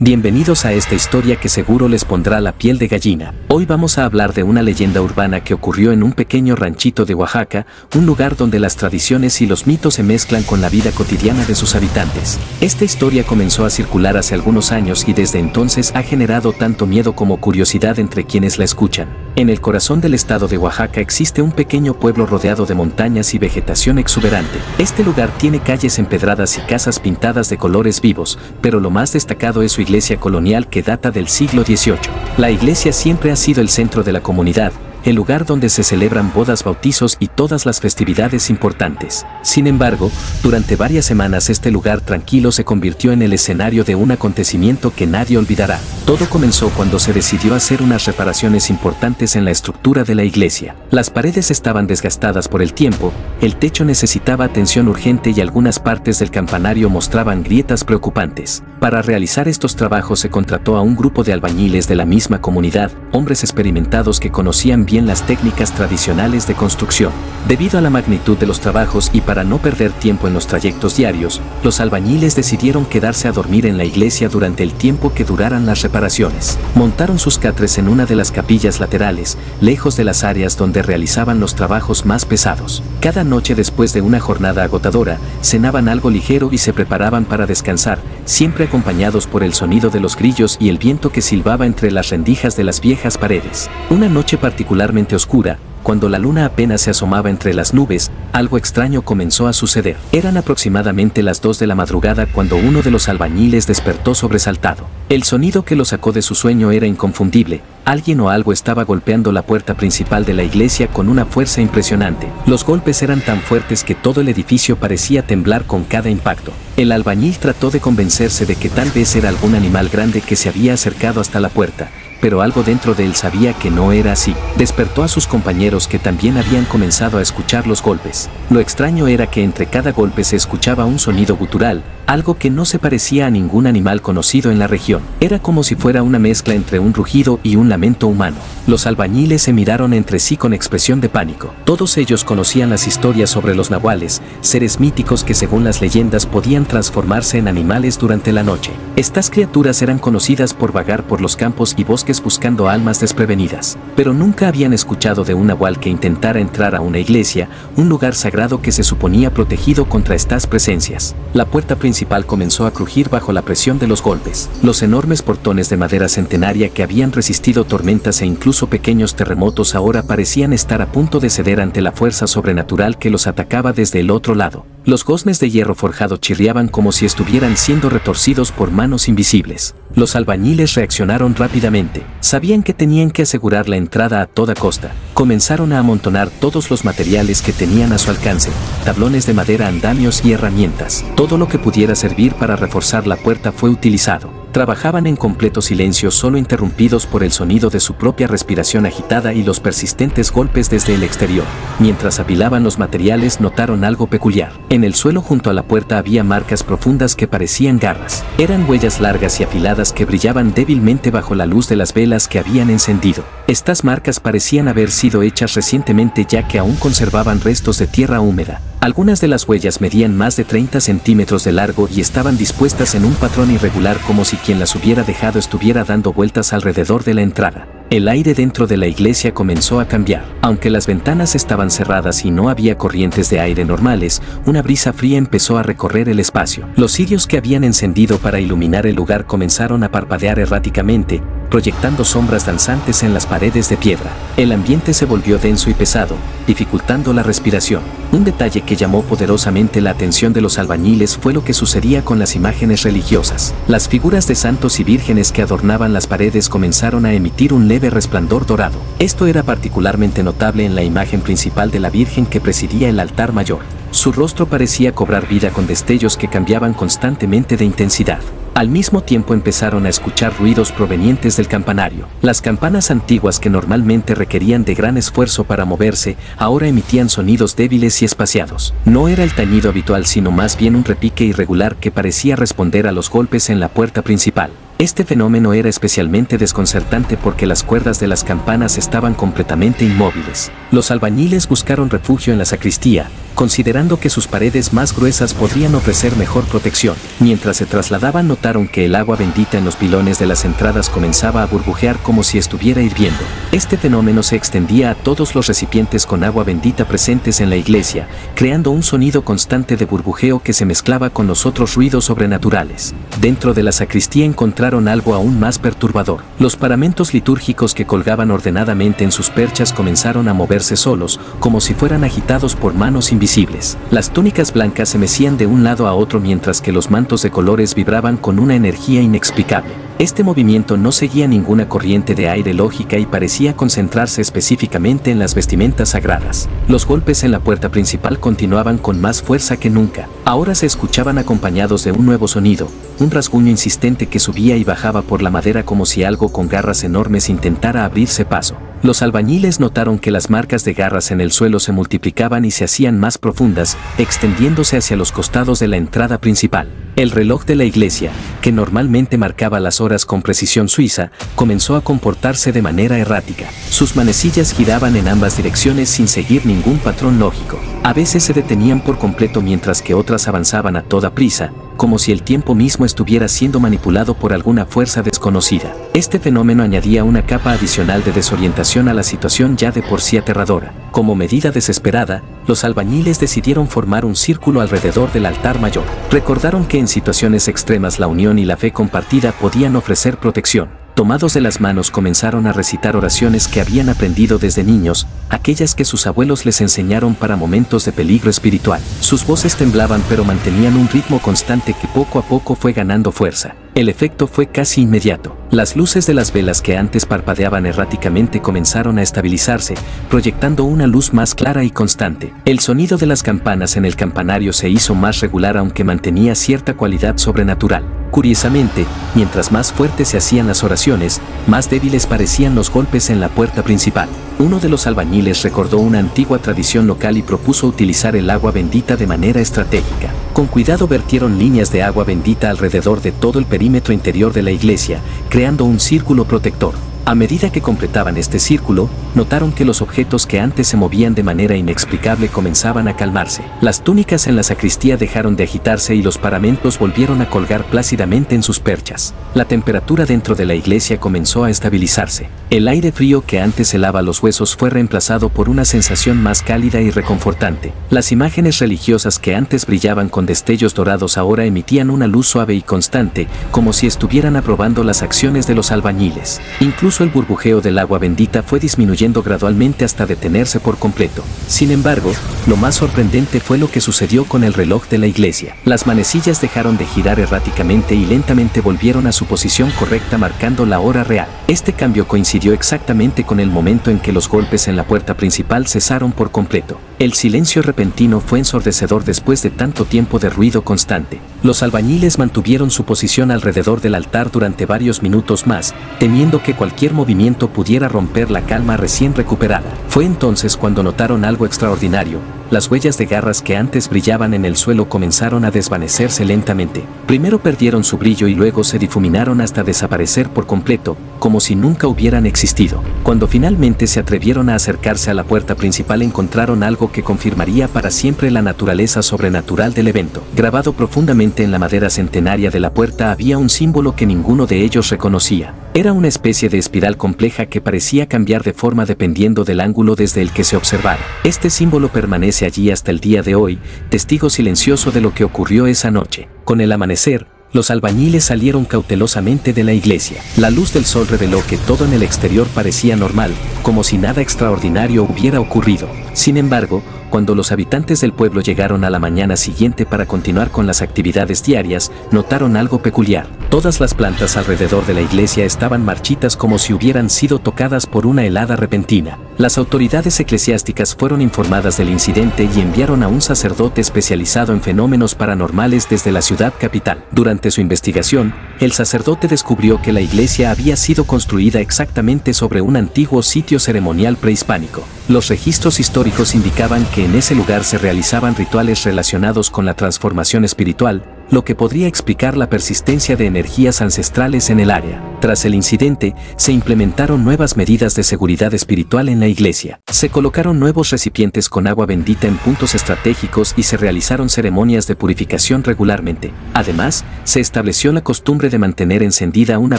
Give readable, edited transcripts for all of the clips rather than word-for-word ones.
Bienvenidos a esta historia que seguro les pondrá la piel de gallina. Hoy vamos a hablar de una leyenda urbana que ocurrió en un pequeño ranchito de Oaxaca, un lugar donde las tradiciones y los mitos se mezclan con la vida cotidiana de sus habitantes. Esta historia comenzó a circular hace algunos años y desde entonces ha generado tanto miedo como curiosidad entre quienes la escuchan. En el corazón del estado de Oaxaca existe un pequeño pueblo rodeado de montañas y vegetación exuberante. Este lugar tiene calles empedradas y casas pintadas de colores vivos, pero lo más destacado es su iglesia colonial que data del siglo XVIII. La iglesia siempre ha sido el centro de la comunidad, el lugar donde se celebran bodas, bautizos y todas las festividades importantes. Sin embargo, durante varias semanas este lugar tranquilo se convirtió en el escenario de un acontecimiento que nadie olvidará. Todo comenzó cuando se decidió hacer unas reparaciones importantes en la estructura de la iglesia. Las paredes estaban desgastadas por el tiempo, el techo necesitaba atención urgente y algunas partes del campanario mostraban grietas preocupantes. Para realizar estos trabajos se contrató a un grupo de albañiles de la misma comunidad, hombres experimentados que conocían bien las técnicas tradicionales de construcción. Debido a la magnitud de los trabajos y para no perder tiempo en los trayectos diarios, los albañiles decidieron quedarse a dormir en la iglesia durante el tiempo que duraran las reparaciones. Montaron sus catres en una de las capillas laterales, lejos de las áreas donde realizaban los trabajos más pesados. Cada noche después de una jornada agotadora, cenaban algo ligero y se preparaban para descansar, siempre acompañados por el sonido de los grillos y el viento que silbaba entre las rendijas de las viejas paredes. Una noche particularmente oscura, cuando la luna apenas se asomaba entre las nubes, algo extraño comenzó a suceder. Eran aproximadamente las 2 de la madrugada cuando uno de los albañiles despertó sobresaltado. El sonido que lo sacó de su sueño era inconfundible. Alguien o algo estaba golpeando la puerta principal de la iglesia con una fuerza impresionante. Los golpes eran tan fuertes que todo el edificio parecía temblar con cada impacto. El albañil trató de convencerse de que tal vez era algún animal grande que se había acercado hasta la puerta, pero algo dentro de él sabía que no era así. Despertó a sus compañeros que también habían comenzado a escuchar los golpes. Lo extraño era que entre cada golpe se escuchaba un sonido gutural, algo que no se parecía a ningún animal conocido en la región. Era como si fuera una mezcla entre un rugido y un lamento humano. Los albañiles se miraron entre sí con expresión de pánico. Todos ellos conocían las historias sobre los nahuales, seres míticos que según las leyendas podían transformarse en animales durante la noche. Estas criaturas eran conocidas por vagar por los campos y bosques buscando almas desprevenidas, pero nunca habían escuchado de un nahual que intentara entrar a una iglesia, un lugar sagrado que se suponía protegido contra estas presencias. La puerta principal comenzó a crujir bajo la presión de los golpes. Los enormes portones de madera centenaria que habían resistido tormentas e incluso pequeños terremotos ahora parecían estar a punto de ceder ante la fuerza sobrenatural que los atacaba desde el otro lado. Los goznes de hierro forjado chirriaban como si estuvieran siendo retorcidos por manos invisibles. Los albañiles reaccionaron rápidamente. Sabían que tenían que asegurar la entrada a toda costa. Comenzaron a amontonar todos los materiales que tenían a su alcance, tablones de madera, andamios y herramientas. Todo lo que pudiera servir para reforzar la puerta fue utilizado. Trabajaban en completo silencio, solo interrumpidos por el sonido de su propia respiración agitada y los persistentes golpes desde el exterior. Mientras apilaban los materiales, notaron algo peculiar. En el suelo junto a la puerta había marcas profundas que parecían garras. Eran huellas largas y afiladas que brillaban débilmente bajo la luz de las velas que habían encendido. Estas marcas parecían haber sido hechas recientemente, ya que aún conservaban restos de tierra húmeda. Algunas de las huellas medían más de 30 centímetros de largo y estaban dispuestas en un patrón irregular, como si quien las hubiera dejado estuviera dando vueltas alrededor de la entrada. El aire dentro de la iglesia comenzó a cambiar. Aunque las ventanas estaban cerradas y no había corrientes de aire normales, una brisa fría empezó a recorrer el espacio. Los cirios que habían encendido para iluminar el lugar comenzaron a parpadear erráticamente, proyectando sombras danzantes en las paredes de piedra. El ambiente se volvió denso y pesado, dificultando la respiración. Un detalle que llamó poderosamente la atención de los albañiles fue lo que sucedía con las imágenes religiosas. Las figuras de santos y vírgenes que adornaban las paredes comenzaron a emitir un leve resplandor dorado. Esto era particularmente notable en la imagen principal de la Virgen que presidía el altar mayor. Su rostro parecía cobrar vida con destellos que cambiaban constantemente de intensidad. Al mismo tiempo empezaron a escuchar ruidos provenientes del campanario. Las campanas antiguas, que normalmente requerían de gran esfuerzo para moverse, ahora emitían sonidos débiles y espaciados. No era el tañido habitual, sino más bien un repique irregular que parecía responder a los golpes en la puerta principal. Este fenómeno era especialmente desconcertante porque las cuerdas de las campanas estaban completamente inmóviles. Los albañiles buscaron refugio en la sacristía, considerando que sus paredes más gruesas podrían ofrecer mejor protección. Mientras se trasladaban notaron que el agua bendita en los pilones de las entradas comenzaba a burbujear como si estuviera hirviendo. Este fenómeno se extendía a todos los recipientes con agua bendita presentes en la iglesia, creando un sonido constante de burbujeo que se mezclaba con los otros ruidos sobrenaturales. Dentro de la sacristía encontraron algo aún más perturbador. Los paramentos litúrgicos que colgaban ordenadamente en sus perchas comenzaron a moverse solos, como si fueran agitados por manos invisibles. Las túnicas blancas se mecían de un lado a otro mientras que los mantos de colores vibraban con una energía inexplicable. Este movimiento no seguía ninguna corriente de aire lógica y parecía concentrarse específicamente en las vestimentas sagradas. Los golpes en la puerta principal continuaban con más fuerza que nunca. Ahora se escuchaban acompañados de un nuevo sonido, un rasguño insistente que subía y bajaba por la madera como si algo con garras enormes intentara abrirse paso. Los albañiles notaron que las marcas de garras en el suelo se multiplicaban y se hacían más profundas, extendiéndose hacia los costados de la entrada principal. El reloj de la iglesia, que normalmente marcaba las horas con precisión suiza, comenzó a comportarse de manera errática. Sus manecillas giraban en ambas direcciones sin seguir ningún patrón lógico. A veces se detenían por completo mientras que otras avanzaban a toda prisa, como si el tiempo mismo estuviera siendo manipulado por alguna fuerza desconocida. Este fenómeno añadía una capa adicional de desorientación a la situación ya de por sí aterradora. Como medida desesperada, los albañiles decidieron formar un círculo alrededor del altar mayor. Recordaron que en situaciones extremas la unión y la fe compartida podían ofrecer protección. Tomados de las manos comenzaron a recitar oraciones que habían aprendido desde niños, aquellas que sus abuelos les enseñaron para momentos de peligro espiritual. Sus voces temblaban pero mantenían un ritmo constante que poco a poco fue ganando fuerza. El efecto fue casi inmediato. Las luces de las velas que antes parpadeaban erráticamente comenzaron a estabilizarse, proyectando una luz más clara y constante. El sonido de las campanas en el campanario se hizo más regular aunque mantenía cierta cualidad sobrenatural. Curiosamente, mientras más fuertes se hacían las oraciones, más débiles parecían los golpes en la puerta principal. Uno de los albañiles recordó una antigua tradición local y propuso utilizar el agua bendita de manera estratégica. Con cuidado vertieron líneas de agua bendita alrededor de todo el perímetro interior de la iglesia, creando un círculo protector. A medida que completaban este círculo, notaron que los objetos que antes se movían de manera inexplicable comenzaban a calmarse. Las túnicas en la sacristía dejaron de agitarse y los paramentos volvieron a colgar plácidamente en sus perchas. La temperatura dentro de la iglesia comenzó a estabilizarse. El aire frío que antes helaba los huesos fue reemplazado por una sensación más cálida y reconfortante. Las imágenes religiosas que antes brillaban con destellos dorados ahora emitían una luz suave y constante, como si estuvieran aprobando las acciones de los albañiles. Incluso el burbujeo del agua bendita fue disminuyendo gradualmente hasta detenerse por completo. Sin embargo, lo más sorprendente fue lo que sucedió con el reloj de la iglesia. Las manecillas dejaron de girar erráticamente y lentamente volvieron a su posición correcta marcando la hora real. Este cambio coincidió exactamente con el momento en que los golpes en la puerta principal cesaron por completo. El silencio repentino fue ensordecedor después de tanto tiempo de ruido constante. Los albañiles mantuvieron su posición alrededor del altar durante varios minutos más, temiendo que cualquier movimiento pudiera romper la calma recién recuperada. Fue entonces cuando notaron algo extraordinario. Las huellas de garras que antes brillaban en el suelo comenzaron a desvanecerse lentamente. Primero perdieron su brillo y luego se difuminaron hasta desaparecer por completo, como si nunca hubieran existido. Cuando finalmente se atrevieron a acercarse a la puerta principal encontraron algo que confirmaría para siempre la naturaleza sobrenatural del evento. Grabado profundamente en la madera centenaria de la puerta había un símbolo que ninguno de ellos reconocía. Era una especie de espiral compleja que parecía cambiar de forma dependiendo del ángulo desde el que se observara. Este símbolo permanece allí hasta el día de hoy, testigo silencioso de lo que ocurrió esa noche. Con el amanecer, los albañiles salieron cautelosamente de la iglesia. La luz del sol reveló que todo en el exterior parecía normal, como si nada extraordinario hubiera ocurrido. Sin embargo, cuando los habitantes del pueblo llegaron a la mañana siguiente para continuar con las actividades diarias, notaron algo peculiar. Todas las plantas alrededor de la iglesia estaban marchitas como si hubieran sido tocadas por una helada repentina. Las autoridades eclesiásticas fueron informadas del incidente y enviaron a un sacerdote especializado en fenómenos paranormales desde la ciudad capital. Durante su investigación, el sacerdote descubrió que la iglesia había sido construida exactamente sobre un antiguo sitio ceremonial prehispánico. Los registros históricos indicaban que en ese lugar se realizaban rituales relacionados con la transformación espiritual, lo que podría explicar la persistencia de energías ancestrales en el área. Tras el incidente, se implementaron nuevas medidas de seguridad espiritual en la iglesia. Se colocaron nuevos recipientes con agua bendita en puntos estratégicos y se realizaron ceremonias de purificación regularmente. Además, se estableció la costumbre de mantener encendida una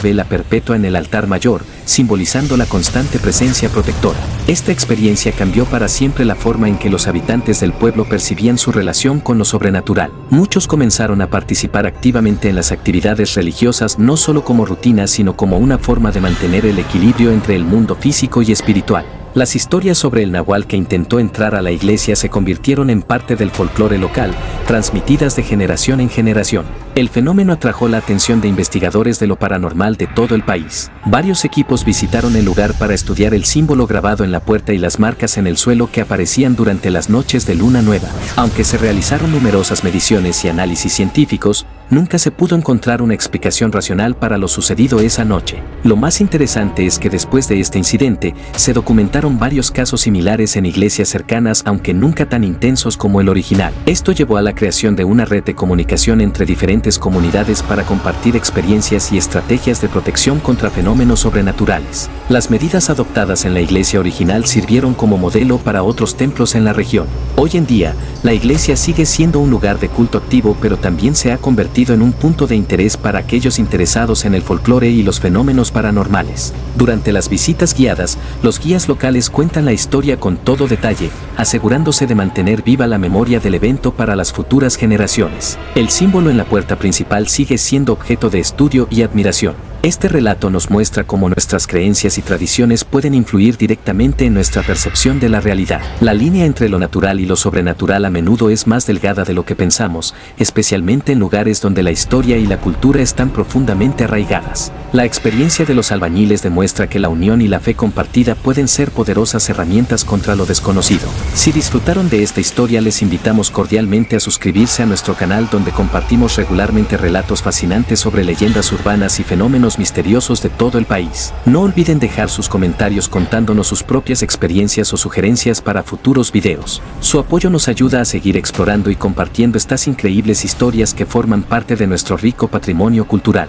vela perpetua en el altar mayor, simbolizando la constante presencia protectora. Esta experiencia cambió para siempre la forma en que los habitantes del pueblo percibían su relación con lo sobrenatural. Muchos comenzaron a participar activamente en las actividades religiosas no solo como rutina sino como una forma de mantener el equilibrio entre el mundo físico y espiritual. Las historias sobre el nahual que intentó entrar a la iglesia se convirtieron en parte del folclore local, transmitidas de generación en generación. El fenómeno atrajo la atención de investigadores de lo paranormal de todo el país. Varios equipos visitaron el lugar para estudiar el símbolo grabado en la puerta y las marcas en el suelo que aparecían durante las noches de luna nueva. Aunque se realizaron numerosas mediciones y análisis científicos, nunca se pudo encontrar una explicación racional para lo sucedido esa noche. Lo más interesante es que después de este incidente, se documentaron varios casos similares en iglesias cercanas, aunque nunca tan intensos como el original. Esto llevó a la creación de una red de comunicación entre diferentes comunidades para compartir experiencias y estrategias de protección contra fenómenos sobrenaturales. Las medidas adoptadas en la iglesia original sirvieron como modelo para otros templos en la región. Hoy en día, la iglesia sigue siendo un lugar de culto activo, pero también se ha convertido en un punto de interés para aquellos interesados en el folclore y los fenómenos paranormales. Durante las visitas guiadas, los guías locales cuentan la historia con todo detalle, asegurándose de mantener viva la memoria del evento para las futuras generaciones. El símbolo en la puerta principal sigue siendo objeto de estudio y admiración. Este relato nos muestra cómo nuestras creencias y tradiciones pueden influir directamente en nuestra percepción de la realidad. La línea entre lo natural y lo sobrenatural a menudo es más delgada de lo que pensamos, especialmente en lugares donde la historia y la cultura están profundamente arraigadas. La experiencia de los albañiles demuestra que la unión y la fe compartida pueden ser poderosas herramientas contra lo desconocido. Si disfrutaron de esta historia, les invitamos cordialmente a suscribirse a nuestro canal, donde compartimos regularmente relatos fascinantes sobre leyendas urbanas y fenómenos misteriosos de todo el país. No olviden dejar sus comentarios contándonos sus propias experiencias o sugerencias para futuros videos. Su apoyo nos ayuda a seguir explorando y compartiendo estas increíbles historias que forman parte de nuestro rico patrimonio cultural.